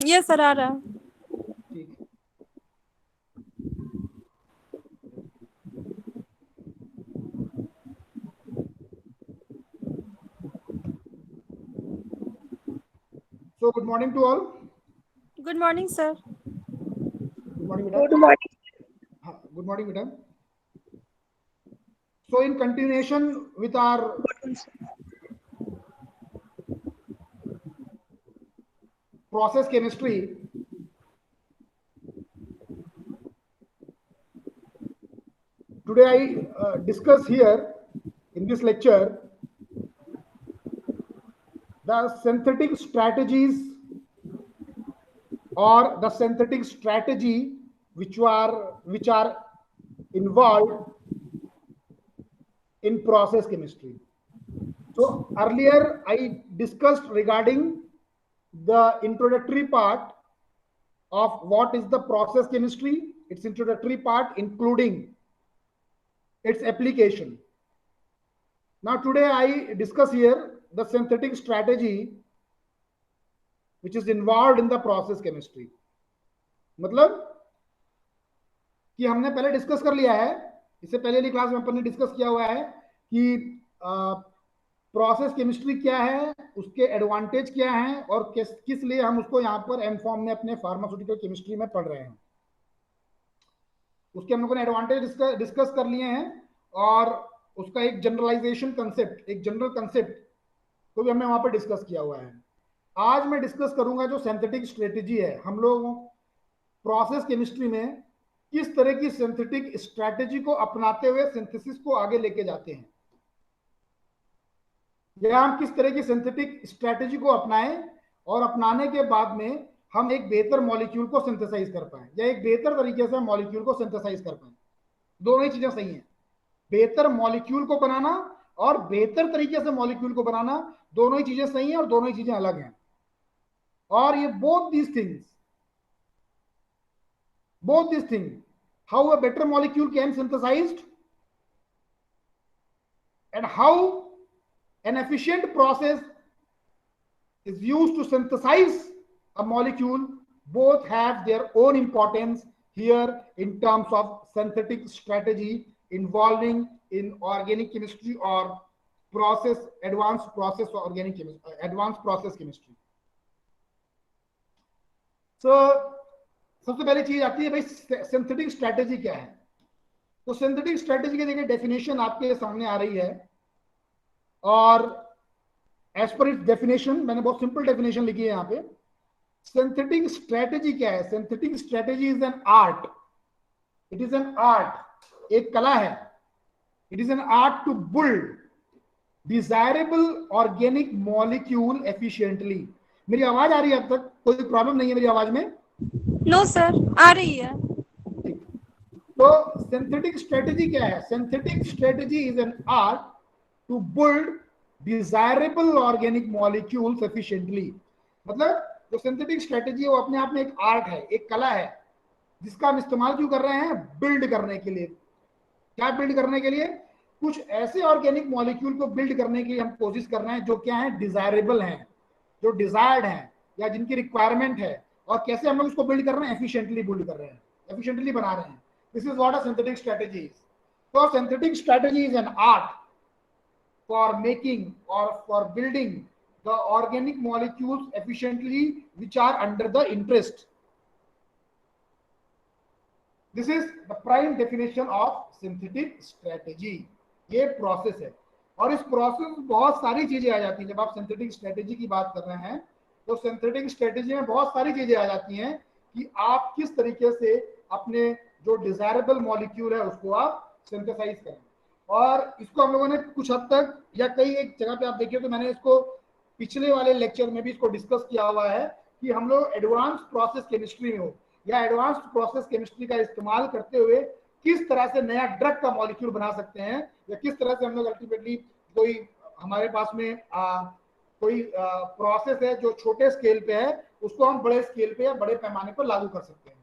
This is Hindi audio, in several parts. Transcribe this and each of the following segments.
ये सर आ रहा है। ठीक है। So good morning to all. Good morning sir. Good morning, बेटा. Good morning. हाँ, good morning, बेटा. So in continuation with our process chemistry, today I discuss here in this lecture the synthetic strategies or the synthetic strategy which are involved in process chemistry. So earlier I discussed regarding the introductory part of what is the process chemistry, its introductory part including its application. Now today I discuss here the synthetic strategy which is involved in the process chemistry. मतलब कि हमने पहले डिस्कस कर लिया है, इससे पहले वाली क्लास में अपन ने डिस्कस किया हुआ है कि प्रोसेस केमिस्ट्री क्या है, उसके एडवांटेज क्या हैं और किस लिए हम उसको यहाँ पर एम फॉर्म में अपने फार्मास्यूटिकल केमिस्ट्री में पढ़ रहे हैं। उसके हम लोगों ने एडवांटेज डिस्कस कर लिए हैं और उसका एक जनरलाइजेशन कंसेप्ट, एक जनरल कंसेप्ट को भी हमने वहां पर डिस्कस किया हुआ है। आज मैं डिस्कस करूंगा जो सिंथेटिक स्ट्रेटेजी है, हम लोग प्रोसेस केमिस्ट्री में किस तरह की सिंथेटिक स्ट्रेटेजी को अपनाते हुए सिंथेसिस को आगे लेके जाते हैं, या हम किस तरह की सिंथेटिक स्ट्रेटेजी को अपनाएं और अपनाने के बाद में हम एक बेहतर मॉलिक्यूल को सिंथेसाइज कर पाए या एक बेहतर तरीके से मॉलिक्यूल को सिंथेसाइज कर पाए। दोनों ही चीजें सही हैं, बेहतर मॉलिक्यूल को बनाना और बेहतर तरीके से मॉलिक्यूल को बनाना, दोनों ही चीजें सही हैं और दोनों ही चीजें अलग हैं। और ये both these thing how a better molecule can synthesized and how an efficient process is used to synthesize a molecule, both have their own importance here in terms of synthetic strategy involving in organic chemistry or advanced process organic chemistry, advanced process chemistry. So सबसे पहली चीज आती है भाई सिंथेटिक स्ट्रेटेजी क्या है। तो सिंथेटिक स्ट्रेटेजी की देखिए डेफिनेशन आपके सामने आ रही है और एज पर इट्स डेफिनेशन मैंने बहुत सिंपल डेफिनेशन लिखी है यहाँ पे। सिंथेटिक स्ट्रेटेजी क्या है? Synthetic strategy is an art, it is an art, एक कला है। It is an art to build desirable organic molecule efficiently. मेरी आवाज आ रही है अब तक? कोई प्रॉब्लम नहीं है मेरी आवाज में? नो सर, आ रही है। ठीक। तो सिंथेटिक स्ट्रेटेजी क्या है? Synthetic strategy is an art to build desirable organic molecules efficiently. मतलब जो सिंथेटिक स्ट्रेटेजी है वो अपने आप में एक आर्ट है, एक कला है, जिसका हम इस्तेमाल क्यों कर रहे हैं? बिल्ड करने के लिए। क्या बिल्ड करने के लिए? कुछ ऐसे ऑर्गेनिक मॉलिक्यूल को बिल्ड करने की हम कोशिश कर रहे हैं जो क्या है? डिजायरेबल हैं, जो डिजायर्ड हैं या जिनकी रिक्वायरमेंट है। और कैसे हम लोग उसको बिल्ड कर रहे हैं? एफिशिएंटली बिल्ड कर रहे हैं, एफिशिएंटली बना रहे हैं। This is what a synthetic strategy is. तो synthetic strategy is an art for making or for building the organic molecules efficiently which are under the interest. This is the prime definition of synthetic strategy. ये प्रोसेस है और इस प्रोसेस में बहुत सारी चीजें आ जाती हैं। जब आप सिंथेटिक स्ट्रेटेजी की बात कर रहे हैं तो सिंथेटिक स्ट्रेटेजी में बहुत सारी चीजें आ जाती हैं कि आप किस तरीके से अपने जो डिजायरेबल मॉलिक्यूल है उसको आप सिंथेसाइज करें। और इसको हम लोगों ने कुछ हद तक या कई एक जगह पे आप देखिए तो मैंने इसको पिछले वाले लेक्चर में भी इसको डिस्कस किया हुआ है कि हम लोग एडवांस प्रोसेस केमिस्ट्री में हो या एडवांस प्रोसेस केमिस्ट्री का इस्तेमाल करते हुए किस तरह से नया ड्रग का मॉलिक्यूल बना सकते हैं या किस तरह से हम लोग अल्टीमेटली कोई हमारे पास में कोई प्रोसेस है जो छोटे स्केल पे है उसको हम बड़े स्केल पे या बड़े पैमाने पर लागू कर सकते हैं।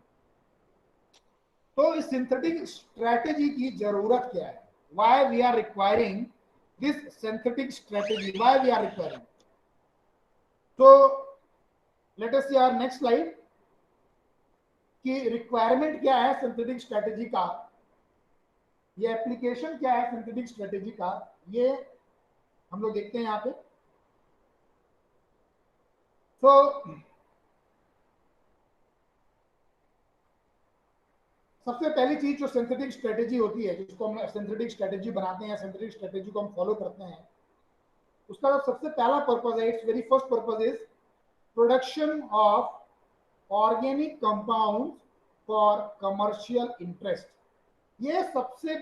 तो इस सिंथेटिक स्ट्रेटेजी की जरूरत क्या है? Why we are requiring this synthetic strategy? Why we are requiring? So let us see our next slide कि रिक्वायरमेंट क्या है सिंथेटिक स्ट्रेटेजी का, ये एप्लीकेशन क्या है सिंथेटिक स्ट्रेटेजी का, ये हम लोग देखते हैं यहाँ पे। तो सबसे पहली चीज जो सिंथेटिक स्ट्रेटेजी होती है, जिसको हम सिंथेटिक स्ट्रेटेजी बनाते हैं, सिंथेटिक स्ट्रेटेजी को हम फॉलो करते हैं, उसका सबसे पहला पर्पज है, it's very first purpose is production of organic compound for commercial interest. ये सबसे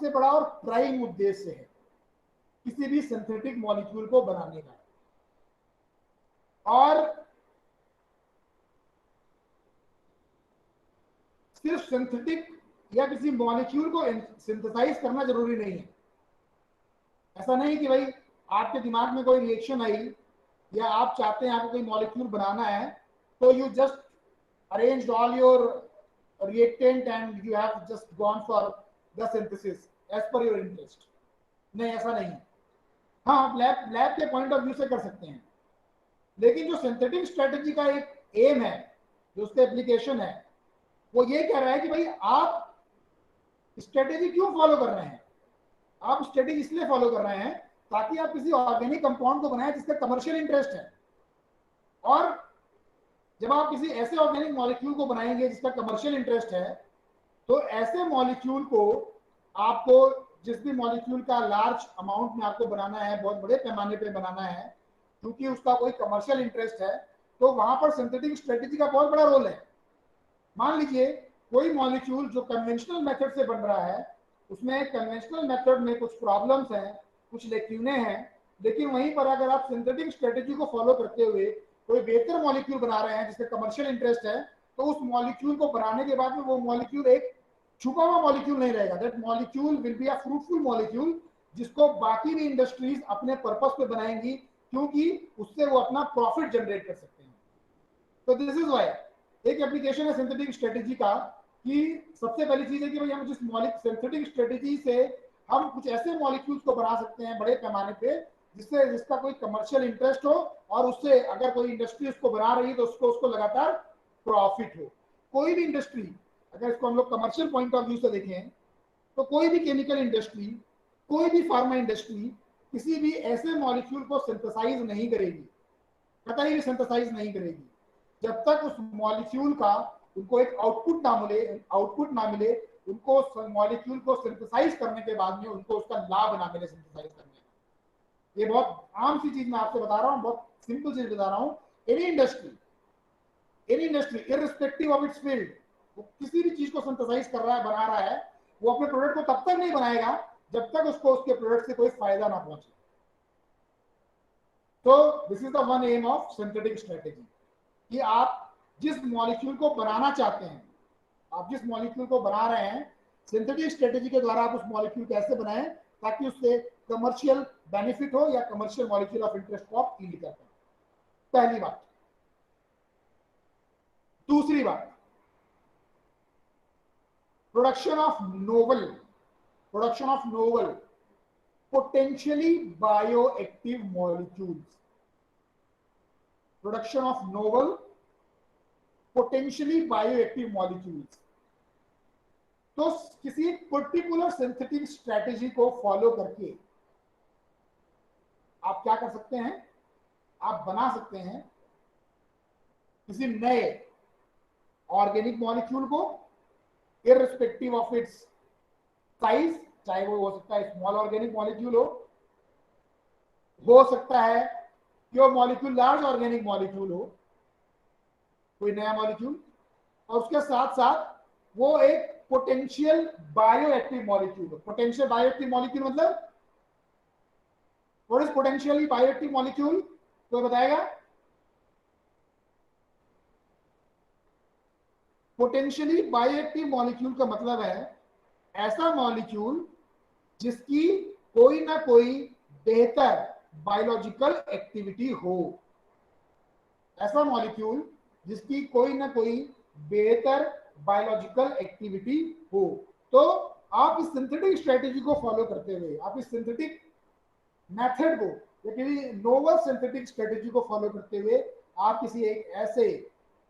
बड़ा और प्राइम उद्देश्य है किसी भी सिंथेटिक मॉलिक्यूल को बनाने का। और सिर्फ सिंथेटिक या किसी मॉलिक्यूल को सिंथेसाइज करना जरूरी नहीं है। ऐसा नहीं कि भाई आपके दिमाग में कोई रिएक्शन आई या आप चाहते हैं आपको कोई मॉलिक्यूल बनाना है, तो you just arranged all your reactant and you have just gone for the synthesis as per your interest. नहीं, ऐसा नहीं है। हाँ, आप लैब के पॉइंट ऑफ व्यू से कर सकते हैं, लेकिन जो सिंथेटिक स्ट्रेटेजी का एक एम है, जो उसका एप्लीकेशन है, वो ये कह रहा है कि भाई आप स्ट्रेटेजी क्यों फॉलो कर रहे हैं। आप स्ट्रेटेजी इसलिए फॉलो कर रहे हैं ताकि आप किसी ऑर्गेनिक कंपाउंड को बनाएं जिसका कमर्शियल इंटरेस्ट है। और जब आप किसी ऐसे ऑर्गेनिक मॉलिक्यूल को बनाएंगे जिसका कमर्शियल इंटरेस्ट है, तो ऐसे मॉलिक्यूल को आपको, जिस भी मॉलिक्यूल का लार्ज अमाउंट में आपको बनाना है, बहुत बड़े पैमाने पे बनाना है, क्योंकि उसका कोई कमर्शियल इंटरेस्ट है, तो वहां पर सिंथेटिक स्ट्रेटेजी का बहुत बड़ा रोल है। मान लीजिए कोई मॉलिक्यूल जो कन्वेंशनल मेथड से बन रहा है, उसमें कन्वेंशनल मेथड में कुछ प्रॉब्लम्स हैं, कुछ लेक्यूने हैं, लेकिन वहीं पर अगर आप सिंथेटिक स्ट्रेटेजी को फॉलो करते हुए कोई बेहतर मॉलिक्यूल बना रहे हैं जिसका कमर्शियल इंटरेस्ट है, तो उस मॉलिक्यूल को बनाने के बाद में वो मॉलिक्यूल एक छुपा हुआ मॉलिक्यूल नहीं रहेगा। That molecule will be a fruitful molecule, जिसको बाकी भी इंडस्ट्रीज अपने पर्पस पे बनाएंगी, क्योंकि उससे वो अपना प्रॉफिट जनरेट कर सकते हैं। तो दिस इज वाई एक एप्लीकेशन है सिंथेटिक स्ट्रेटेजी का, कि सबसे पहली चीज है कि भाई हम जिस सिंथेटिक स्ट्रेटेजी से हम कुछ ऐसे मॉलिक्यूल्स को बना सकते हैं बड़े पैमाने पे जिसका कोई कमर्शियल इंटरेस्ट हो, और उससे अगर कोई इंडस्ट्री उसको बना रही है तो उसको लगातार प्रॉफिट हो। कोई भी इंडस्ट्री, अगर इसको हम लोग कमर्शियल पॉइंट ऑफ व्यू से देखें, तो कोई भी केमिकल इंडस्ट्री, कोई भी फार्मा इंडस्ट्री किसी भी ऐसे मॉलिक्यूल को सिंथेसाइज नहीं करेगी, कतई भी सिंथेसाइज नहीं करेगी, जब तक उस मॉलिक्यूल का उनको एक आउटपुट ना मिले, उनको मॉलिक्यूल को सिंथेसाइज करने के बाद में उनको उसका लाभ ना मिले सिंथेसाइज करने का। ये बहुत आम सी चीज मैं आपसे बता रहा हूँ, बहुत सिंपल चीज बता रहा हूँ। Any industry irrespective of its field, वो किसी भी चीज को सिंथेसाइज कर रहा है, बना रहा है, वो अपने प्रोडक्ट को तब तक नहीं बनाएगा जब तक उसको उसके प्रोडक्ट से कोई फायदा ना पहुंचे। तो this is the one aim of synthetic strategy, कि आप जिस मॉलिक्यूल को बनाना चाहते हैं, आप जिस मॉलिक्यूल को बना रहे हैं, सिंथेटिक स्ट्रेटेजी के द्वारा आप उस मॉलिक्यूल कैसे बनाएं ताकि उससे कमर्शियल बेनिफिट हो या कमर्शियल मॉलिक्यूल ऑफ इंटरेस्ट को आप डील कर पाए। पहली बात। दूसरी बात, production of novel potentially bioactive molecules, production of novel potentially bioactive molecules। तो किसी पर्टिकुलर सिंथेटिक स्ट्रेटेजी को फॉलो करके आप क्या कर सकते हैं, आप बना सकते हैं किसी नए ऑर्गेनिक मॉलिक्यूल को, इररिस्पेक्टिव ऑफ इट्स साइज, चाहे वो हो सकता है स्मॉल ऑर्गेनिक मॉलिक्यूल हो सकता है कि वो मॉलिक्यूल लार्ज ऑर्गेनिक मॉलिक्यूल हो, कोई नया मॉलिक्यूल, और उसके साथ साथ वो एक पोटेंशियल बायोएक्टिव मॉलिक्यूल हो। पोटेंशियल बायोएक्टिव मॉलिक्यूल मतलब what is potentially bioactive molecule, तो बताएगा। पोटेंशियली बायोएक्टिव मॉलिक्यूल का मतलब है ऐसा मॉलिक्यूल जिसकी कोई ना कोई बेहतर बायोलॉजिकल एक्टिविटी हो, ऐसा मॉलिक्यूल जिसकी कोई ना कोई बेहतर बायोलॉजिकल एक्टिविटी हो। तो आप इस सिंथेटिक स्ट्रेटेजी को फॉलो करते हुए, आप इस सिंथेटिक मेथड को या किसी नोवल सिंथेटिक स्ट्रेटेजी को फॉलो करते हुए आप किसी एक ऐसे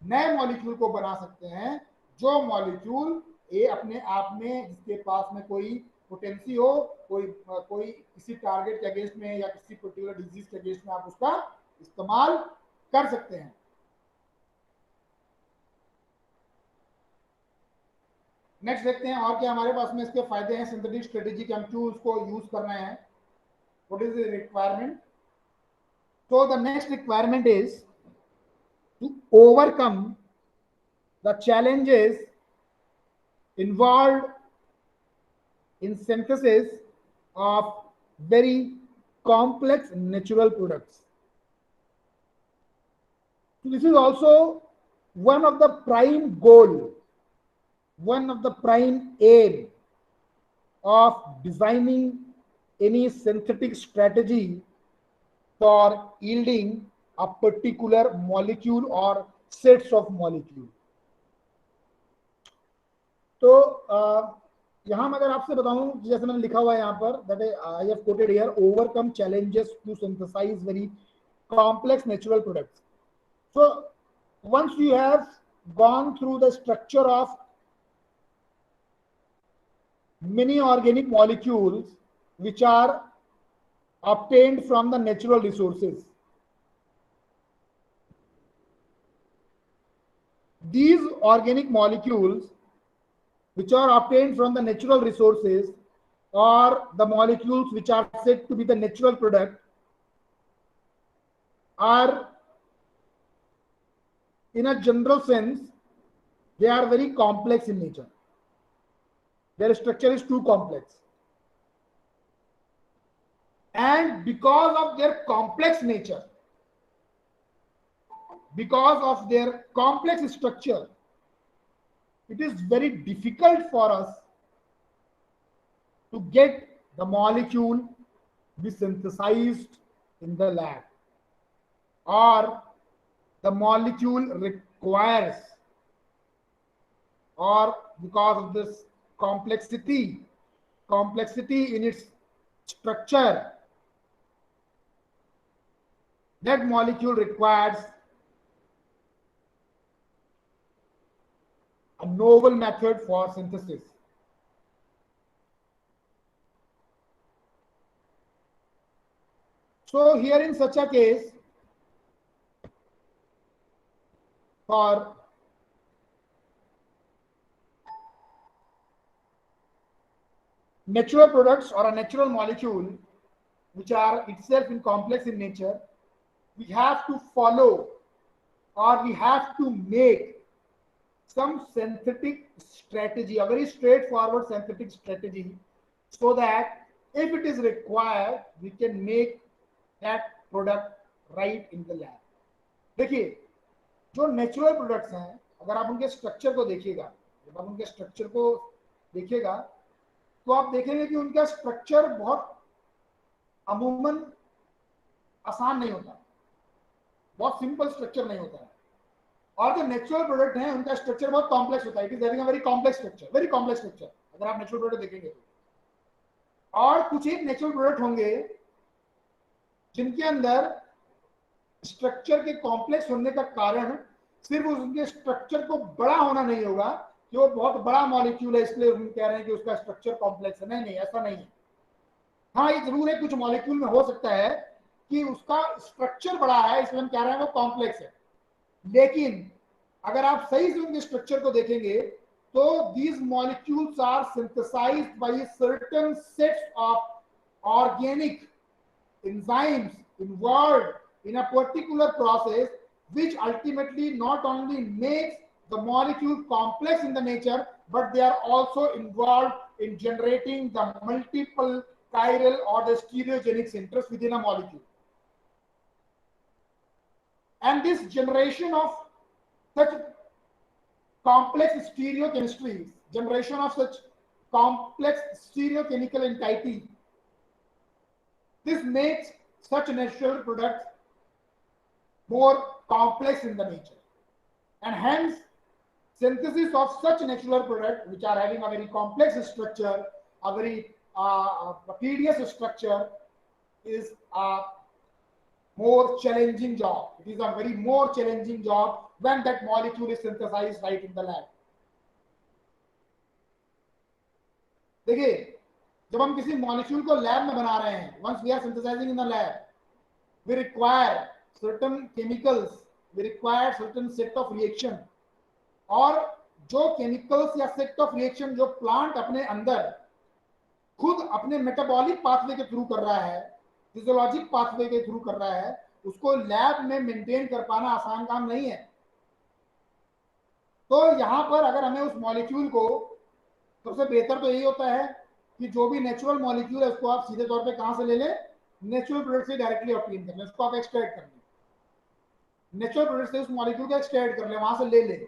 नए मॉलिक्यूल को बना सकते हैं जो मॉलिक्यूल ये अपने आप में जिसके पास में कोई पोटेंसी हो, कोई किसी टारगेट के अगेंस्ट में या किसी पर्टिकुलर डिजीज के अगेंस्ट में आप उसका इस्तेमाल कर सकते हैं। नेक्स्ट देखते हैं और क्या हमारे पास में इसके फायदे हैं सिंथेटिक स्ट्रेटेजी के, हम क्यों उसको यूज करना है, what is the requirement. So the next requirement is to overcome the challenges involved in synthesis of very complex natural products. So this is also one of the prime goal, one of the prime aim of designing any synthetic strategy for yielding a particular molecule or sets of molecule. तो यहां मैं अगर आपसे बताऊं, जैसे मैंने लिखा हुआ है यहां पर, that I have quoted here, overcome challenges to synthesize very complex natural products. So once you have gone through the structure of many organic molecules which are obtained from the natural resources, these organic molecules which are obtained from the natural resources or the molecules which are said to be the natural product are, in a general sense, they are very complex in nature. Their structure is too complex. And because of their complex nature, because of their complex structure, it is very difficult for us to get the molecule be synthesized in the lab, or the molecule requires, or because of this complexity in its structure, that molecule requires a novel method for synthesis. So here in such a case, for natural products or a natural molecule which are itself in complex in nature, we have to follow or we have to make some synthetic strategy, a very straightforward synthetic strategy, so that if it is required, we can make that product right in the lab. देखिए, जो नेचुरल प्रोडक्ट्स हैं, अगर आप उनके स्ट्रक्चर को देखिएगा, जब आप उनके स्ट्रक्चर को देखिएगा तो आप देखेंगे कि उनका स्ट्रक्चर बहुत अमूमन आसान नहीं होता, बहुत सिंपल स्ट्रक्चर नहीं होता है. और जो नेचुरल प्रोडक्ट हैं उनका स्ट्रक्चर बहुत कॉम्प्लेक्स होता है. It is having a very complex structure, very complex structure, अगर आप नेचुरल प्रोडक्ट देखेंगे तो. और कुछ एक नेचुरल प्रोडक्ट होंगे जिनके अंदर स्ट्रक्चर के कॉम्प्लेक्स होने का कारण सिर्फ उनके स्ट्रक्चर को बड़ा होना नहीं होगा कि वो बहुत बड़ा मॉलिक्यूल है इसलिए हम कह रहे हैं कि उसका स्ट्रक्चर कॉम्प्लेक्स है. नहीं, ऐसा नहीं है. हाँ, ये जरूर है, कुछ मॉलिक्यूल में हो सकता है कि उसका स्ट्रक्चर बड़ा है इसलिए हम कह रहे हैं वो कॉम्प्लेक्स है. लेकिन अगर आप सही से उनके स्ट्रक्चर को देखेंगे तो these molecules are synthesized by certain sets of organic enzymes involved in a particular process, which ultimately not only makes the molecule complex in the nature, but they are also involved in generating the multiple chiral or the stereogenic centers within a molecule. And this generation of such complex stereochemistries, generation of such complex stereochemical entity, this makes such natural products more complex in the nature. And hence, synthesis of such natural products which are having a very complex structure, a very tedious structure, is more challenging job. It is a very more challenging job when that molecule is synthesized right in the lab. देखिए, जब हम किसी मॉलिक्यूल को लैब में बना रहे हैं, once we are synthesizing in the lab, we require certain chemicals, we require certain set of reaction, और जो केमिकल्स या सेट ऑफ रिएक्शन जो प्लांट अपने अंदर खुद अपने मेटाबॉलिक पाथवे के थ्रू कर रहा है, फिजियोलॉजिक पाथवे के थ्रू कर रहा है, उसको लैब में मेंटेन कर पाना आसान काम नहीं है। तो यहां पर अगर हमें उस मॉलिक्यूल को, सबसे बेहतर तो यही होता है कि जो भी नेचुरल मॉलिक्यूल है उसको आप सीधे तौर पे कहां से ले लें, नेचुरल प्रोडक्ट से डायरेक्टली ऑब्टेन कर लें, उसको आप एक्सट्रैक्ट कर लें, नेचुरल प्रोडक्ट से उस मॉलिक्यूल को एक्सट्रैक्ट कर लें, वहां से ले लें,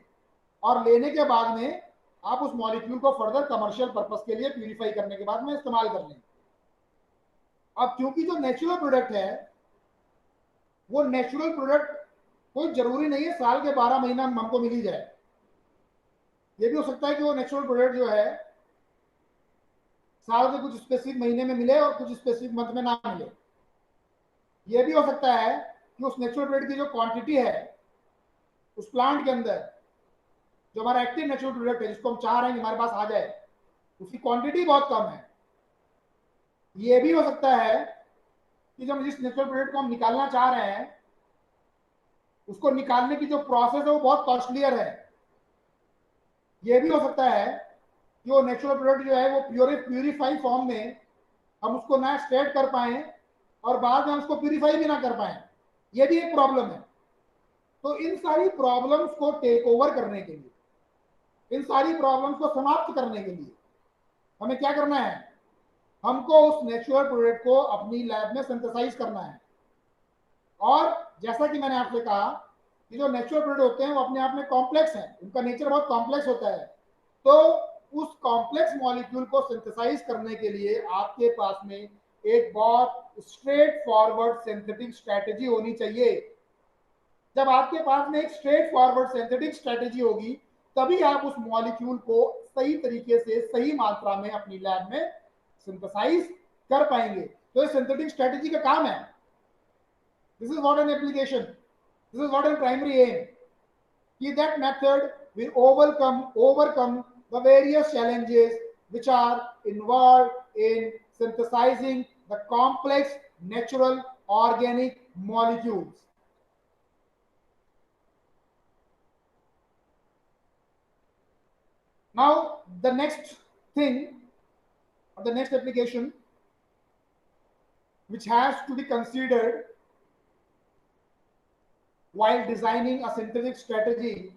और लेने के बाद में आप उस मॉलिक्यूल को फर्दर कमर्शियल पर्पस के लिए प्यूरिफाई करने के बाद में इस्तेमाल कर लें। अब क्योंकि जो नेचुरल प्रोडक्ट है, वो नेचुरल प्रोडक्ट कोई जरूरी नहीं है साल के 12 महीना हमको मिल ही जाए। ये भी हो सकता है कि वो नेचुरल प्रोडक्ट जो है साल के कुछ स्पेसिफिक महीने में मिले और कुछ स्पेसिफिक मंथ में ना मिले। ये भी हो सकता है कि उस नेचुरल प्रोडक्ट की जो क्वांटिटी है उस प्लांट के अंदर, जो हमारा एक्टिव नेचुरल प्रोडक्ट है जिसको हम चाह रहे हैं कि हमारे पास आ जाए, उसकी क्वांटिटी बहुत कम है। ये भी हो सकता है कि जब जिस नेचुरल प्रोडक्ट को हम निकालना चाह रहे हैं उसको निकालने की जो प्रोसेस है वो बहुत कॉस्टलियर है। ये भी हो सकता है कि वो नेचुरल प्रोडक्ट जो है वो प्यूरिफाई फॉर्म में हम उसको ना एक्सट्रैक्ट कर पाए और बाद में हम उसको प्यूरिफाई भी ना कर पाए, ये भी एक प्रॉब्लम है। तो इन सारी प्रॉब्लम्स को टेक ओवर करने के लिए, इन सारी प्रॉब्लम्स को समाप्त करने के लिए हमें क्या करना है, हमको उस नेचुरल प्रोडक्ट को अपनी लैब में सिंथेसाइज करना है। और जैसा कि मैंने आपसे कहा कि जो नेचुरल प्रोडक्ट होते हैं वो अपने आप में कॉम्प्लेक्स हैं, उनका नेचर बहुत कॉम्प्लेक्स होता है। तो उस कॉम्प्लेक्स मॉलिक्यूल को सिंथेसाइज करने के लिए आपके पास में एक बहुत स्ट्रेट फॉरवर्ड सिंथेटिक स्ट्रेटेजी होनी चाहिए। जब आपके पास में एक स्ट्रेट फॉरवर्ड सिंथेटिक स्ट्रेटेजी होगी तभी आप उस मॉलिक्यूल को सही तरीके से सही मात्रा में अपनी लैब में सिंथेसाइज कर पाएंगे। तो ये सिंथेटिक स्ट्रेटेजी का काम है। This is not an application, this is not an primary aim कि that method will overcome the various challenges which are involved in synthesizing the complex natural organic molecules. Now the next thing, or the next application which has to be considered while designing a synthetic strategy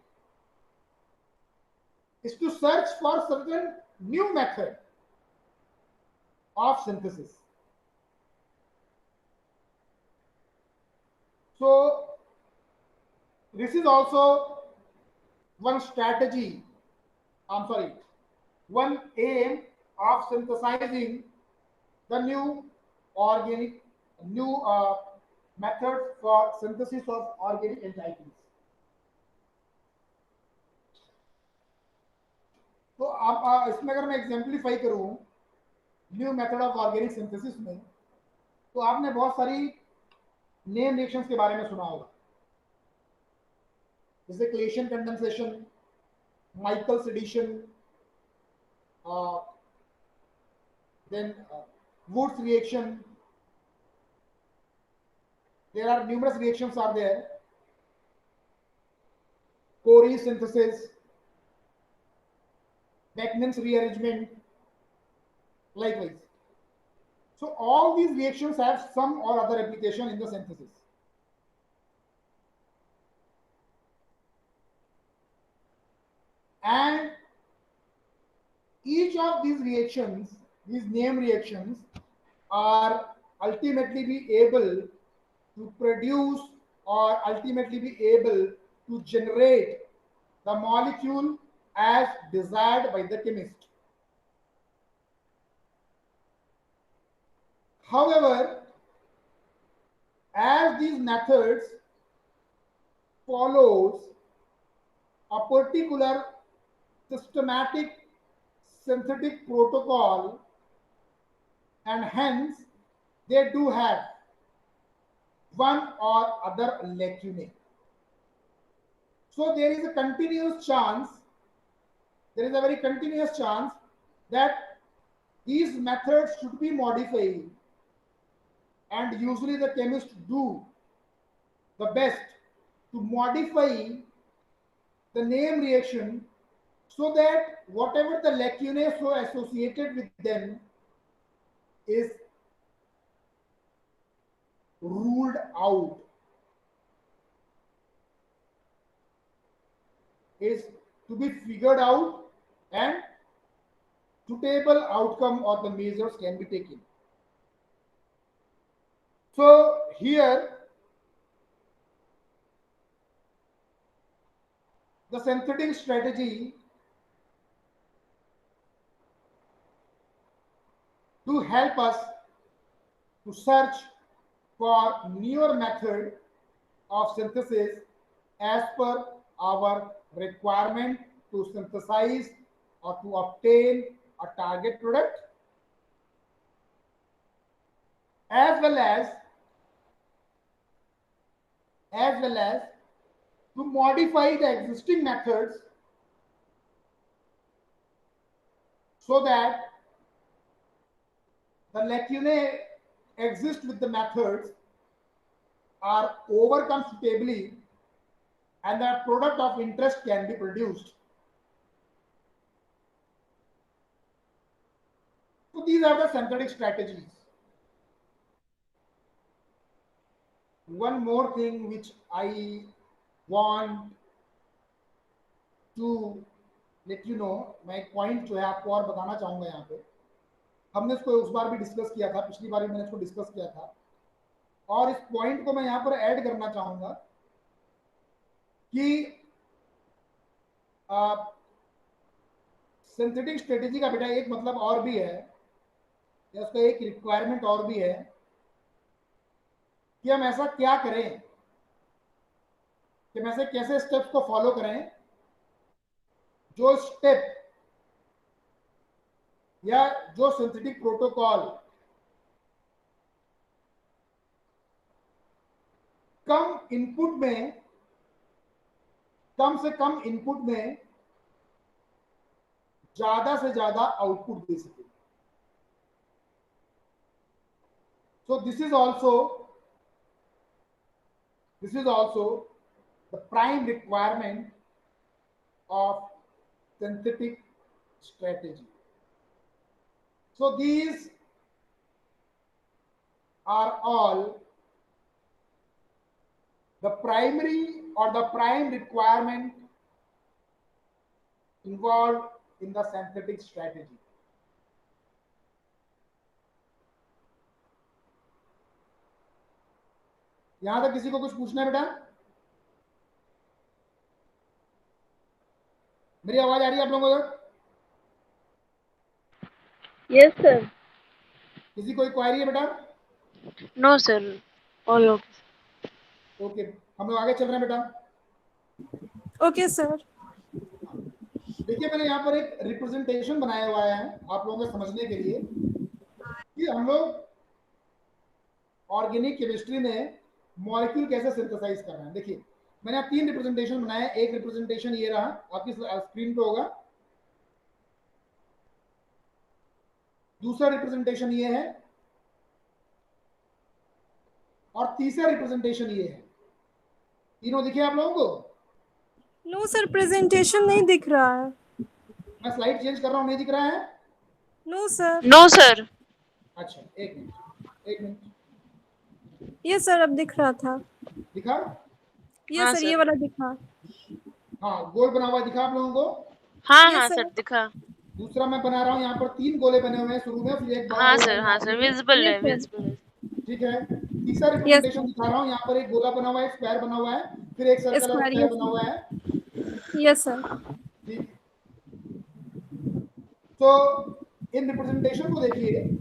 is to search for certain new method of synthesis. So this is also one strategy, one aim of synthesizing the new methods for synthesis of organic entities. तो आप इसमें अगर मैं एग्जाम्पलीफाई करूं new method of organic synthesis में, तो आपने बहुत सारी नेम रिएक्शंस के बारे में सुना होगा, जैसे Claisen condensation, Michael's addition, then Woods reaction. There are numerous reactions are there. Corey synthesis, Beckmann's rearrangement, likewise. So all these reactions have some or other application in the synthesis. And each of these reactions, these name reactions, are ultimately be able to produce or ultimately be able to generate the molecule as desired by the chemist. However, as these methods follows a particular systematic synthetic protocol, and hence they do have one or other lacunae. So there is a continuous chance, there is a very continuous chance that these methods should be modified, and usually the chemists do the best to modify the name reaction so that whatever the lacunae so associated with them is ruled out, is to be figured out, and suitable outcome or the measures can be taken. So here the synthetic strategy to help us to search for newer method of synthesis as per our requirement to synthesize or to obtain a target product, as well as to modify the existing methods so that the lacunae exist with the methods are overcome suitably and the product of interest can be produced. So these are the synthetic strategies. One more thing which I want to let you know, मैं एक पॉइंट जो है आपको और बताना चाहूंगा यहाँ पे, हमने इसको उस बार भी डिस्कस किया था, पिछली बार भी मैंने इसको डिस्कस किया था, और इस पॉइंट को मैं यहाँ पर ऐड करना चाहूंगा कि सिंथेटिक स्ट्रेटेजी का बेटा एक मतलब और भी है, या उसका एक रिक्वायरमेंट और भी है कि हम ऐसा क्या करें, कि हम ऐसे कैसे स्टेप्स को फॉलो करें जो स्टेप या जो सिंथेटिक प्रोटोकॉल कम से कम इनपुट में ज्यादा से ज्यादा आउटपुट दे सके. So this is also the prime requirement of synthetic strategy. So these are all the primary or the prime requirement involved in the synthetic strategy. यहां तक किसी को कुछ पूछना है बेटा? मेरी आवाज आ रही है आप लोगों को? Yes, sir. किसी कोई क्वेरी है बेटा? No, sir. All okay. Okay, हम लोग आगे चल रहे हैं बेटा. Okay, sir. देखिए मैंने यहाँ पर एक रिप्रेजेंटेशन बनाया हुआ है आप लोगों को समझने के लिए कि हम लोग ऑर्गेनिक केमिस्ट्री में मॉलिक्यूल कैसे सिंथेसाइज कर रहे हैं. देखिए मैंने आप 3 रिप्रेजेंटेशन बनाए. एक रिप्रेजेंटेशन ये रहा, आपकी स्क्रीन पे होगा. दूसरा रिप्रेजेंटेशन ये है, और तीसरा रिप्रेजेंटेशन ये है. तीनों दिखे आप लोगों को? No, sir. Presentation नहीं दिख रहा है. मैं स्लाइड चेंज कर रहा हूँ, नहीं दिख रहा है? No, sir. No, sir. अच्छा एक मिनट. Yes, sir. अब दिख रहा था. दिखा? Yes, हाँ, sir. sir. ये वाला दिखा. हाँ गोल बना हुआ दिखा आप लोगों को? हाँ Yes, हाँ sir. सर दिखा. दूसरा मैं बना रहा हूँ, यहाँ पर 3 गोले बने हुए हैं शुरू में, फिर एक बड़ा हाँ गोला सर विजिबल है Yes, sir. विजिबल है. ठीक है. तीसरा रिप्रेजेंटेशन दिखा रहा हूँ, यहाँ पर एक गोला बना हुआ है, एक स्क्वायर बना हुआ है, फिर एक सर्कल और Square, स्क्वायर yes, बना हुआ है. Yes, sir. ठीक. तो इन रिप्रेजेंटेशन को देखिए.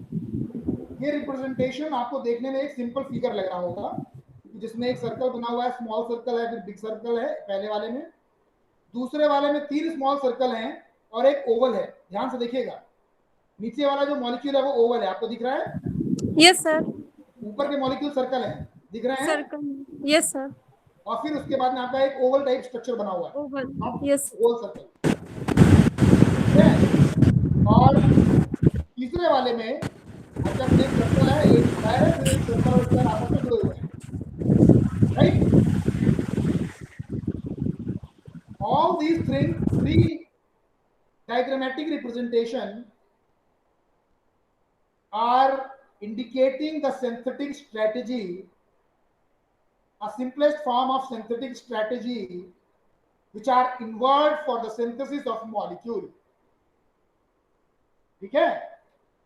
ये रिप्रेजेंटेशन आपको देखने में एक सिंपल फिगर लग रहा होगा जिसमें एक सर्कल बना हुआ है, स्मॉल सर्कल है, फिर बिग सर्कल है पहले वाले में. दूसरे वाले में 3 स्मॉल सर्कल हैं और एक ओवल है. ध्यान से देखिएगा, नीचे वाला जो मॉलिक्यूल है वो ओवल है, आपको दिख रहा है? Yes, sir. ऊपर के मॉलिक्यूल सर्कल है. दिख रहे हैं? Circle, yes sir. और फिर उसके बाद में आपका एक ओवल टाइप स्ट्रक्चर बना हुआ है, ओवल, यस। गोल सर्कल, ठीक है। और तीसरे वाले में आपका एक सर्कल है, एक स्क्वायर है, फिर एक सर्कल और स्क्वायर आपस में जुड़े हुए हैं, right? All these three diagrammatic representation are indicating the synthetic strategy, a simplest form of synthetic strategy which are involved for the synthesis of molecule. ठीक है?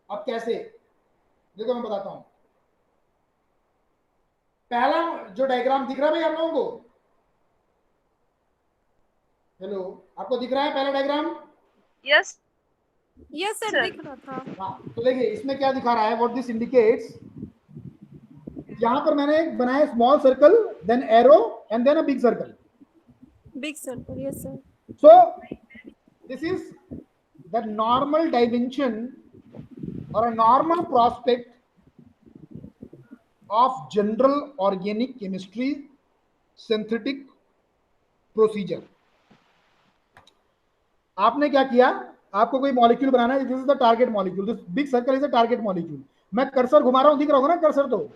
अब कैसे? देखो मैं बताता हूं। पहला जो डायग्राम दिख रहा है भाई आप लोगों को, हेलो, आपको दिख रहा है पहला diagram? Yes yes sir, sir. दिख रहा था। हाँ, तो देखिए इसमें क्या दिखा रहा है, व्हाट दिस इंडिकेट्स, यहां पर मैंने एक बनाया small circle, then arrow and then a big circle. Big circle, yes sir. So this is the normal dimension or a normal prospect of general organic chemistry synthetic procedure. आपने क्या किया, आपको कोई मॉलिक्यूल बनाना है, this is the target molecule, this big circle is the target molecule. मैं कर्सर घुमा रहा हूं, दिख रहा होगा ना कर्सर? तो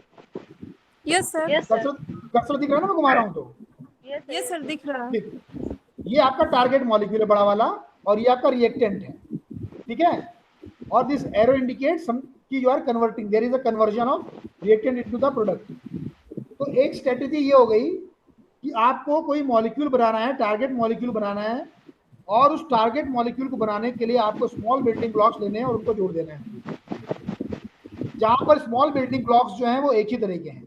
यस सर, कर्सर दिख रहा है ना, मैं घुमा रहा हूं तो? यस सर, दिख रहा है। ठीक, ये आपका टारगेट मॉलिक्यूल है बड़ा वाला, और ये आपका रिएक्टेंट है, ठीक है। और दिस एरो इंडिकेट्स कि you are converting, there is a conversion of reactant into the product. तो एक स्ट्रेटजी ये हो गई कि आपको कोई मॉलिक्यूल बनाना है, टारगेट मॉलिक्यूल बनाना है, और उस टारगेट मॉलिक्यूल को बनाने के लिए आपको स्मॉल बिल्डिंग ब्लॉक्स लेने हैं और उनको जोड़ देना है, जहां पर स्मॉल बिल्डिंग ब्लॉक्स जो हैं वो एक ही तरह के हैं,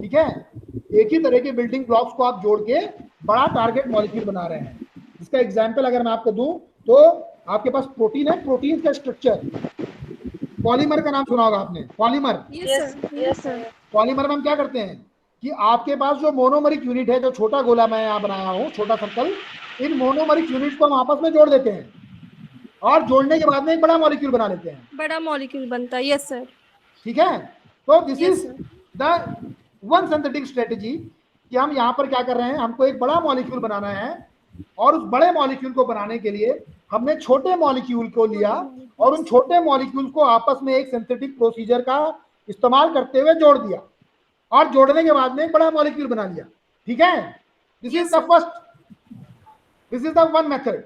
ठीक है। एक ही तरह के बिल्डिंग ब्लॉक्स को आप जोड़ के बड़ा टारगेट मॉलिक्यूल बना रहे हैं। इसका एग्जांपल अगर मैं आपको दूं तो आपके पास प्रोटीन है, प्रोटीन का स्ट्रक्चर, पॉलीमर का नाम सुना होगा आपने, polymer. Yes sir, yes sir. Polymer में हम क्या करते हैं कि आपके पास जो मोनोमरिक यूनिट है, जो छोटा गोला मैं यहाँ बनाया हूँ, छोटा सर्कल, इन मोनोमरिक यूनिट को हम आपस में जोड़ देते हैं, और जोड़ने के बाद में एक बड़ा मॉलिक्यूल बना लेते हैं, बड़ा मॉलिक्यूल बनता है, यस सर। ठीक है। तो this Yes, is sir. The one synthetic strategy कि हम यहाँ पर क्या कर रहे हैं, हमको एक बड़ा मॉलिक्यूल बनाना है, और उस बड़े मॉलिक्यूल को बनाने के लिए हमने छोटे मॉलिक्यूल को लिया और उन छोटे मॉलिक्यूल को आपस में एक सिंथेटिक प्रोसीजर का इस्तेमाल करते हुए जोड़ दिया, और जोड़ने के बाद में एक बड़ा मॉलिक्यूल बना लिया, ठीक है। This Yes, is the sir. First, this is the one method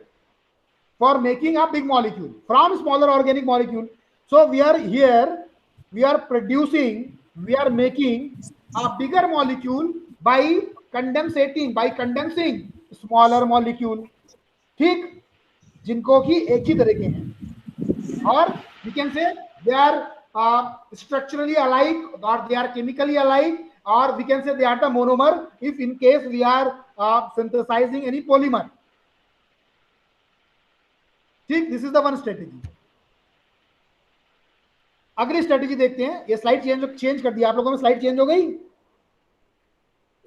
for making a big molecule from smaller organic molecule. So we are here, we are producing, we are making a bigger molecule by condensating, by condensing smaller molecule, ठीक, जिनको कि एक ही तरह के हैं, और we can say they are structurally alike, or they are chemically alike, or we can say they are the monomer if in case we are synthesizing any polymer, ठीक। This is the one strategy. अगली स्ट्रेटेजी देखते हैं। ये स्लाइड चेंज कर दिया आप लोगों ने, स्लाइड चेंज हो गई?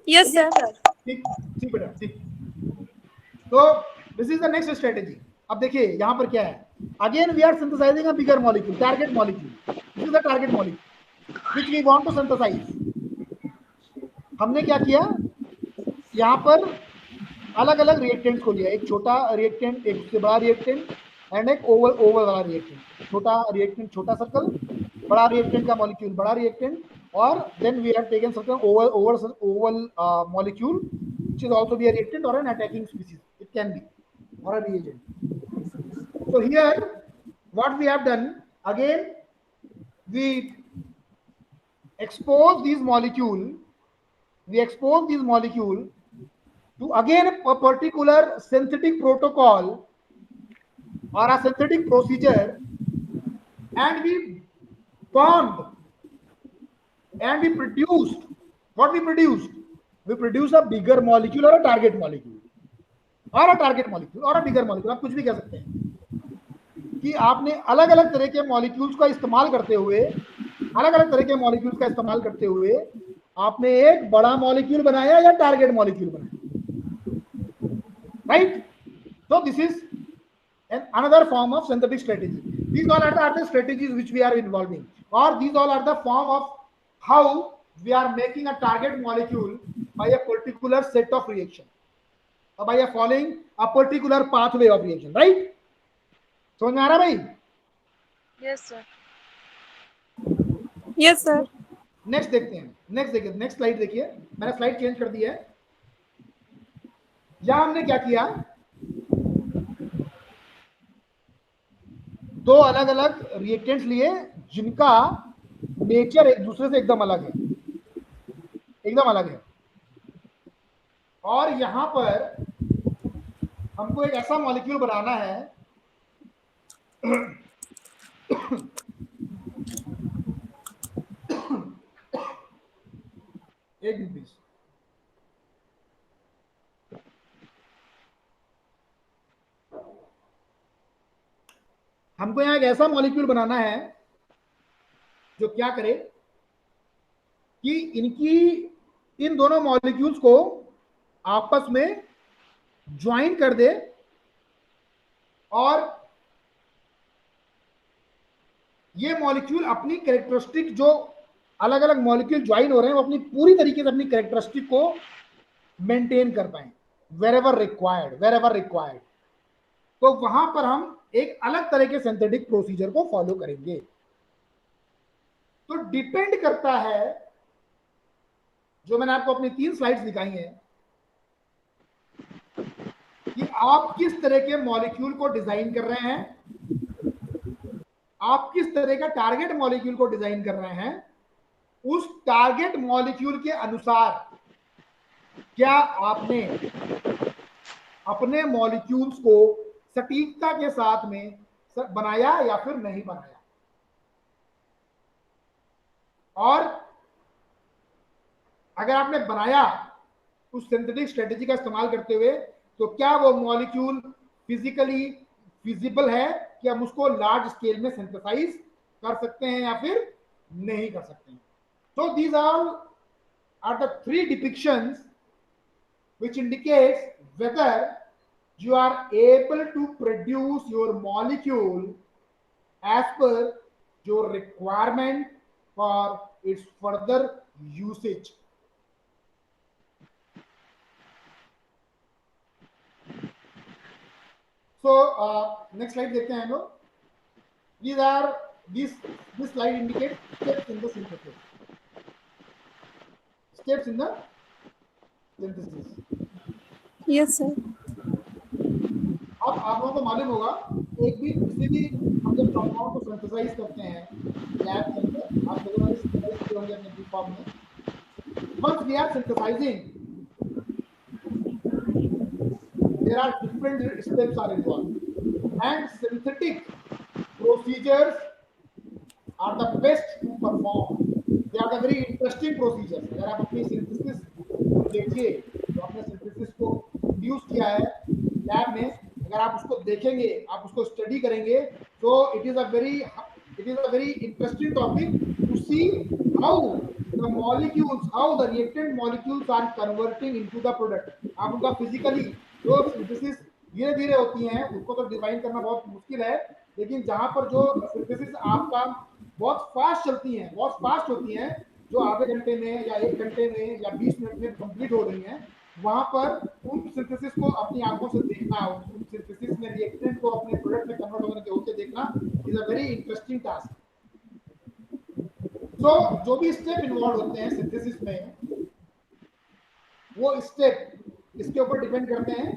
Yes sir. ठीक ठीक बेटा, ठीक। तो this is the next strategy. अब देखिए यहां पर क्या है, again we are synthesizing a bigger molecule, target molecule, this is the target molecule which we want to synthesize. हमने क्या किया, यहां पर अलग अलग रिएक्टेंट्स को लिया, एक छोटा रिएक्टेंट, एक से बड़ा रिएक्टेंट, एंड एक ओवल वाला रिएक्टेंट। छोटा रिएक्टेंट छोटा सर्कल, बड़ा रिएक्टेंट का मॉलिक्यूल बड़ा रिएक्टेंट, और then we have taken circle oval molecule which is also be a reactant और an attacking species, it can be, और a reagent. So here what we have done, again we expose these molecule to again a particular synthetic protocol or a synthetic procedure, and we formed and we produced what we produced a bigger molecule or a target molecule or a bigger molecule, आप कुछ भी कह सकते हैं, कि आपने अलग अलग तरह के मॉलिक्यूल्स का इस्तेमाल करते हुए आपने एक बड़ा मॉलिक्यूल बनाया या टारगेट मॉलिक्यूल बनाया, right. So this is another form of synthetic strategy. These all are the strategies which we are involving, or these all are the form of how we are making a target molecule by a particular set of reaction or by following a particular pathway of reaction, right? समझ में आ रहा भाई? Yes, sir. Yes sir. Next देखते हैं, नेक्स्ट देखिए, नेक्स्ट स्लाइड देखिए, मैंने स्लाइड चेंज कर दी है। यहां हमने क्या किया, दो अलग अलग रिएक्टेंट्स लिए जिनका नेचर एक दूसरे से एकदम अलग है, एकदम अलग है। और यहां पर हमको एक ऐसा मॉलिक्यूल बनाना है एक मिनट प्लीज। हमको यहां एक ऐसा मॉलिक्यूल बनाना है जो क्या करे कि इन दोनों मॉलिक्यूल्स को आपस में ज्वाइन कर दे और ये मॉलिक्यूल अपनी कैरेक्टरिस्टिक, जो अलग अलग मॉलिक्यूल ज्वाइन हो रहे हैं, वो अपनी पूरी तरीके से अपनी कैरेक्टरिस्टिक को मेंटेन कर पाए वेरेवर रिक्वायर्ड। तो वहां पर हम एक अलग तरह के सिंथेटिक प्रोसीजर को फॉलो करेंगे। तो डिपेंड करता है, जो मैंने आपको अपनी 3 स्लाइड्स दिखाई हैं, कि आप किस तरह के मॉलिक्यूल को डिजाइन कर रहे हैं, आप किस तरह का टारगेट मॉलिक्यूल को डिजाइन कर रहे हैं। उस टारगेट मॉलिक्यूल के अनुसार क्या आपने अपने मॉलिक्यूल्स को सटीकता के साथ में बनाया या फिर नहीं बनाया। और अगर आपने बनाया उस सिंथेटिक स्ट्रेटेजी का इस्तेमाल करते हुए, तो क्या वो मॉलिक्यूल फिजिकली फिजिबल है कि हम उसको लार्ज स्केल में सिंथेसाइज कर सकते हैं या फिर नहीं कर सकते हैं। So these are the 3 depictions which indicates whether you are able to produce your molecule as per your requirement for its further usage. So next slide देखते हैं हम लोग। This slide indicates steps in the synthesis. Steps in the synthesis. Yes sir. अब आप लोगों को मालूम होगा, एक भी किसी भी हम जब कंपाउंड को सिंथेसाइज करते हैं लैब के अंदर, आप लोगों ने सिंथेसाइज किए होंगे अपने बी फॉर्म में। Once we are synthesizing, there are different steps are involved, and synthetic procedures are the best to perform. They are the very interesting procedures. अगर आप अपनी सिंथेसिस देखिए, जो आपने सिंथेसिस को इंड्यूस किया है लैब में, अगर आप उसको देखेंगे, आप उसको स्टडी करेंगे, तो it is a very interesting topic to see how the molecules, how the reactant molecules are converting into the product. आप उनका फिजिकली जो सिंथेसिस धीरे धीरे होती हैं, उसको तो डिफाइन करना बहुत मुश्किल है, लेकिन जहां पर जो सिंथेसिस आपका बहुत फास्ट चलती हैं, बहुत फास्ट होती हैं, जो आधे घंटे में या 1 घंटे में या 20 मिनट में कंप्लीट हो रही हैं, वहां पर उन सिंथेसिस को अपनी आंखों से देखना, उन सिंथेसिस में रिएक्टेंट को अपने प्रोडक्ट में कन्वर्ट होने के होते देखना is a very interesting task. तो जो भी स्टेप इन्वॉल्व होते हैं सिंथेसिस में, वो स्टेप इसके ऊपर डिपेंड करते हैं,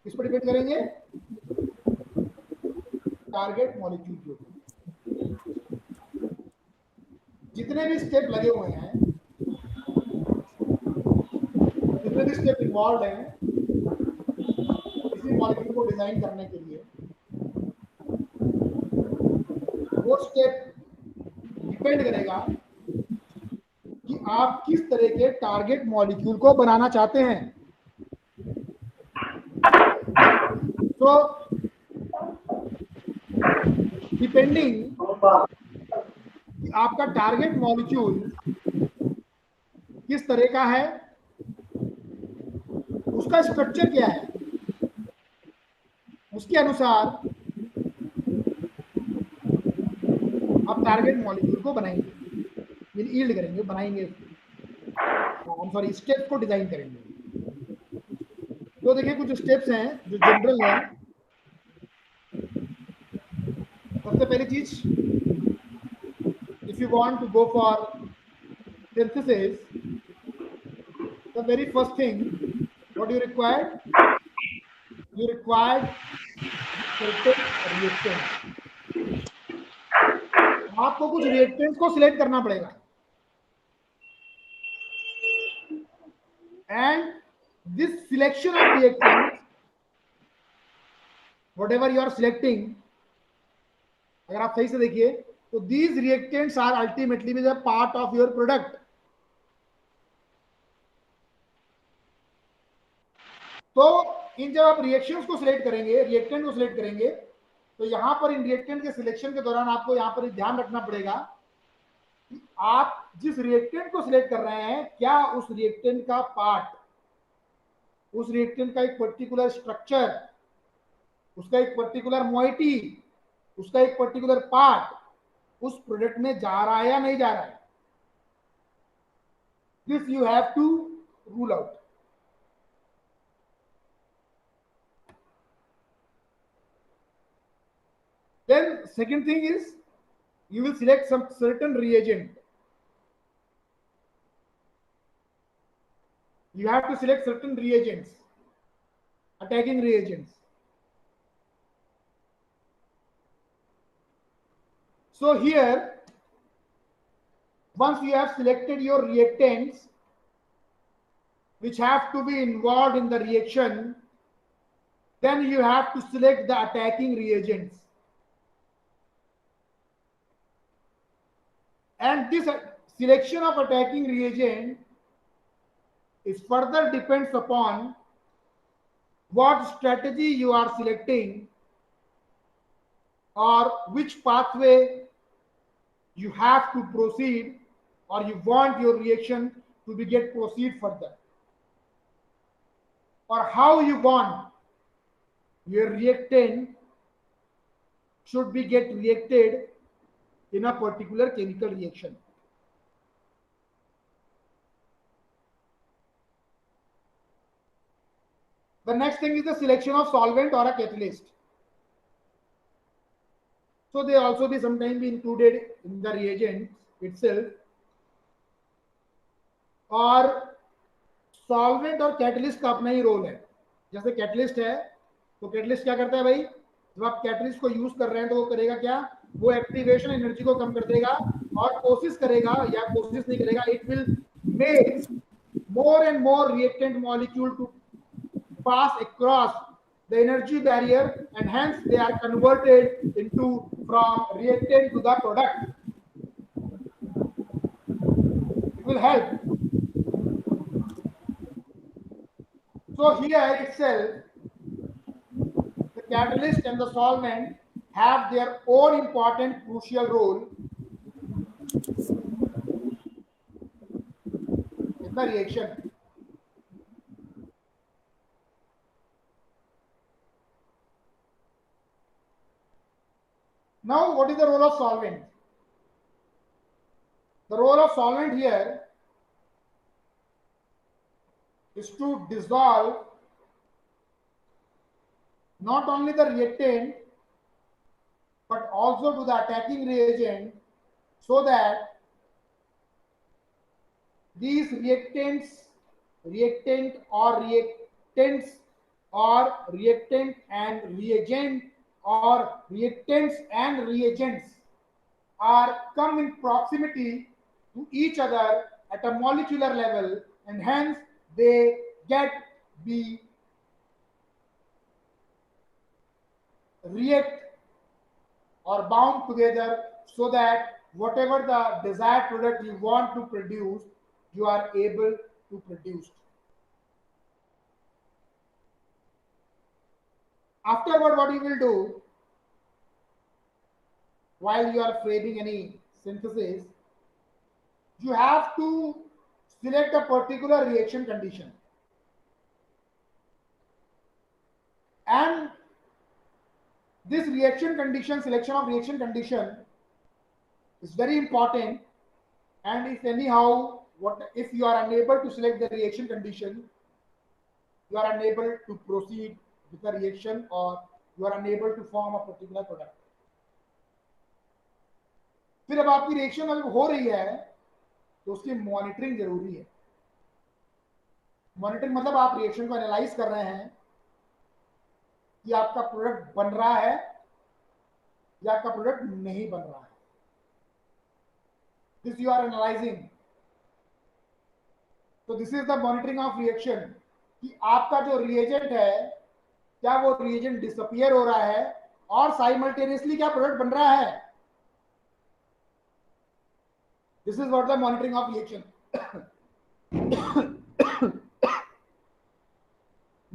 किस पर डिपेंड करेंगे, टारगेट मॉलिक्यूल के ऊपर। जितने भी स्टेप लगे हुए हैं, जितने भी स्टेप इन्वॉल्व हैं किसी मॉलिक्यूल को डिजाइन करने के लिए, वो स्टेप डिपेंड करेगा कि आप किस तरह के टारगेट मॉलिक्यूल को बनाना चाहते हैं। तो डिपेंडिंग कि आपका टारगेट मॉलिक्यूल किस तरह का है, उसका स्ट्रक्चर क्या है, उसके अनुसार आप टारगेट मॉलिक्यूल को बनाएंगे, यील्ड करेंगे, बनाएंगे। सॉरी स्टेप्स को डिजाइन करेंगे। तो देखिए कुछ स्टेप्स हैं जो जनरल है। सबसे पहली चीज, if you want to go for synthesis, the very first thing what you required certain reactants। आपको कुछ रिएक्टेंट्स को सिलेक्ट करना पड़ेगा, and this selection of reactants, whatever you are selecting, अगर आप सही से देखिए तो these reactants are ultimately be the part of your product। तो इन जब आप रिएक्शंस को सिलेक्ट करेंगे, रिएक्टेंट को सिलेक्ट करेंगे, तो यहां पर इन रिएक्टेंट के सिलेक्शन के दौरान आपको यहां पर ध्यान रखना पड़ेगा कि आप जिस रिएक्टेंट को सिलेक्ट कर रहे हैं, क्या उस रिएक्टेंट का पार्ट, उस रिएक्टेंट का एक पर्टिकुलर स्ट्रक्चर, उसका एक पर्टिकुलर मोइटी, उसका एक पर्टिकुलर पार्ट उस प्रोडक्ट में जा रहा है या नहीं जा रहा है। This you have to rule out. Then second thing is you will select some certain reagent. You have to select certain reagents, attacking reagents. So here, once you have selected your reactants which have to be involved in the reaction, then you have to select the attacking reagents. And this selection of attacking reagent is further depends upon what strategy you are selecting or which pathway you have to proceed, or you want your reaction to be get proceed further, or how you want your reactant should be get reacted in a particular chemical reaction. The next thing is the selection of solvent or a catalyst. So they also be sometimes be included in the reagent itself, और सॉल्वेंट और कैटलिस्ट का अपना ही रोल है। जैसे कैटलिस्ट है तो कैटलिस्ट क्या करता है भाई, जब आप कैटलिस्ट को यूज कर रहे हैं तो वो करेगा क्या, वो एक्टिवेशन एनर्जी को कम कर देगा और कोशिश करेगा, या कोशिश नहीं करेगा, it will make more and more reactant molecule to pass across the energy barrier, and hence they are converted into from reactant to the product. It will help. So here itself the catalyst and the solvent have their own important crucial role in the reaction. Now, what is the role of solvent? The role of solvent here is to dissolve not only the reactant but also to the attacking reagent, so that these reactants and reagent or reactants and reagents are come in proximity to each other at a molecular level, and hence they get be react or bound together, so that whatever the desired product you want to produce, you are able to produce. Afterward, what you will do while you are framing any synthesis, you have to select a particular reaction condition, and this reaction condition, selection of reaction condition is very important. And if anyhow what if you are unable to select the reaction condition, you are unable to proceed with the reaction, or you are unable to form a particular product. फिर अब आपकी रिएक्शन अगर हो रही है तो उसकी मॉनिटरिंग जरूरी है. मॉनिटरिंग मतलब आप रिएक्शन को एनालाइज कर रहे हैं कि आपका प्रोडक्ट बन रहा है या आपका प्रोडक्ट नहीं बन रहा है. This you are analysing. तो this is the monitoring of reaction, कि आपका जो रिएजेंट है क्या वो रिएजेंट डिसअपियर हो रहा है और साइमल्टेनियसली क्या प्रोडक्ट बन रहा है. This is what the monitoring of reaction.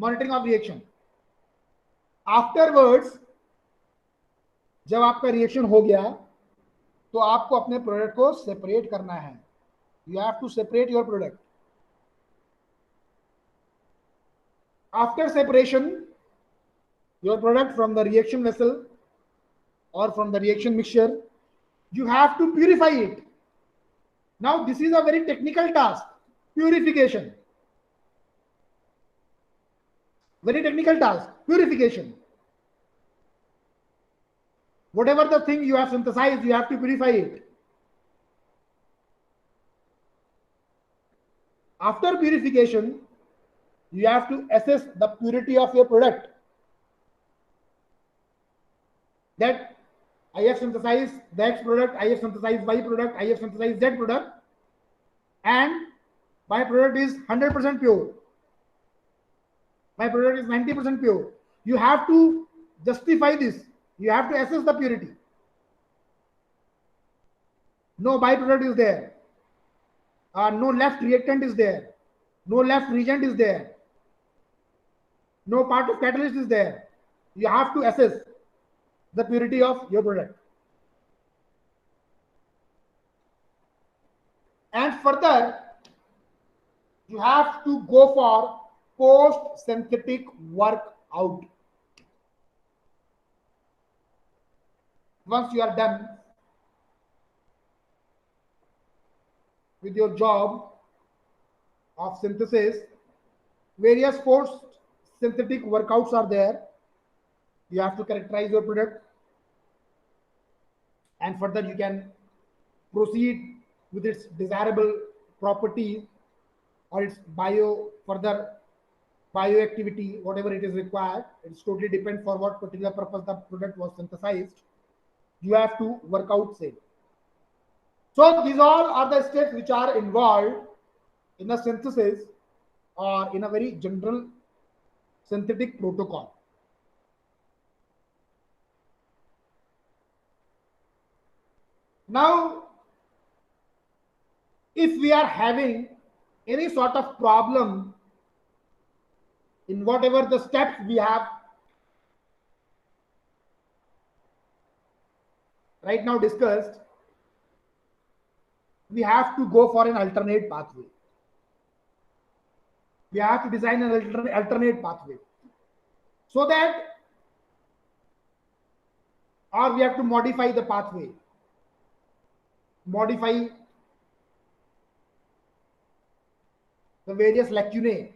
Monitoring of reaction. Afterwards जब आपका रिएक्शन हो गया तो आपको अपने प्रोडक्ट को सेपरेट करना है. You have to separate your product. After separation your product from the reaction vessel or from the reaction mixture, you have to purify it. Now this is a very technical task, purification. Very technical task, purification. Whatever the thing you have synthesized, you have to purify it. After purification, you have to assess the purity of your product. That I have synthesized the X product, I have synthesized Y product, I have synthesized Z product, and my product is 100% pure. My product is 90% pure. You have to justify this. You have to assess the purity. No byproduct is there. No left reactant is there. No left reagent is there. No part of catalyst is there. You have to assess the purity of your product. And further, you have to go for post-synthetic workout. Once you are done with your job of synthesis, various post-synthetic workouts are there. You have to characterize your product, and further you can proceed with its desirable properties or its further bioactivity, whatever it is required. It totally depends for what particular purpose the product was synthesized. You have to work out same. So these all are the steps which are involved in a synthesis or in a very general synthetic protocol. Now, if we are having any sort of problem in whatever the steps we have right now discussed, we have to go for an alternate pathway. We have to design an alternate pathway, so that, or we have to modify the pathway. Modify the various lacunae,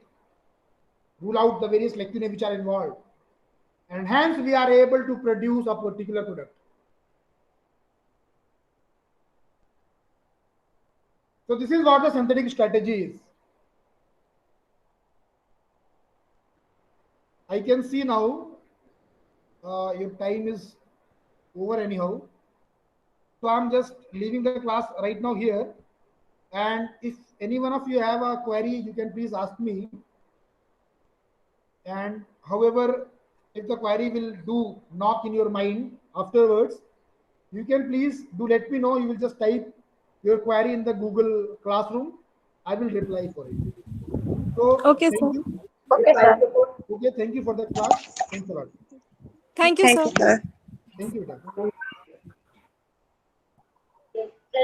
rule out the various lacunae which are involved, and hence we are able to produce a particular product. So this is what the synthetic strategy is. I can see now your time is over anyhow. So I'm just leaving the class right now here. And if any one of you have a query, you can please ask me. And however, if the query will do knock in your mind afterwards, you can please do let me know. You will just type your query in the Google Classroom. I will reply for it. So Okay, sir. Okay, sir. Okay, thank you for the class. Thanks a lot. Thank you, sir. Thank you, Dr.